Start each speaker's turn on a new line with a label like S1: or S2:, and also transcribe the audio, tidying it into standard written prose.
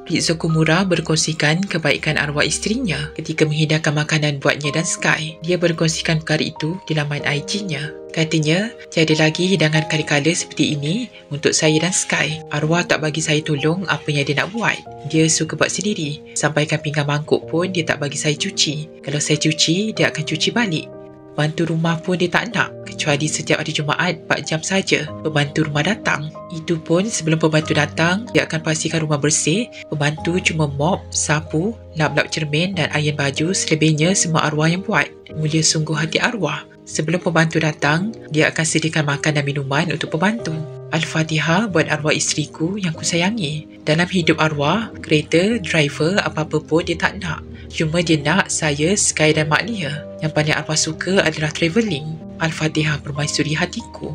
S1: Rizzo Kumura berkongsikan kebaikan arwah isterinya ketika menghidangkan makanan buatnya dan Sky. Dia berkongsikan perkara itu di laman IG-nya. Katanya, tiada lagi hidangan kala-kala seperti ini untuk saya dan Sky. Arwah tak bagi saya tolong apa yang dia nak buat. Dia suka buat sendiri. Sampaikan pinggan mangkuk pun dia tak bagi saya cuci. Kalau saya cuci, dia akan cuci balik. Bantu rumah pun dia tak nak, kecuali setiap hari Jumaat 4 jam saja pembantu rumah datang. Itu pun sebelum pembantu datang, dia akan pastikan rumah bersih. Pembantu cuma mop, sapu, lap-lap cermin dan iron baju. Selebihnya semua arwah yang buat. Mulia sungguh hati arwah. Sebelum pembantu datang, dia akan sediakan makan dan minuman untuk pembantu. Al-Fatihah buat arwah isteriku yang kusayangi. Dalam hidup arwah, kereta, driver, apa-apa pun dia tak nak. Cuma dia nak saya, Sky dan Mak Lia. Yang paling arwah suka adalah travelling. Al-Fatihah permaisuri hatiku.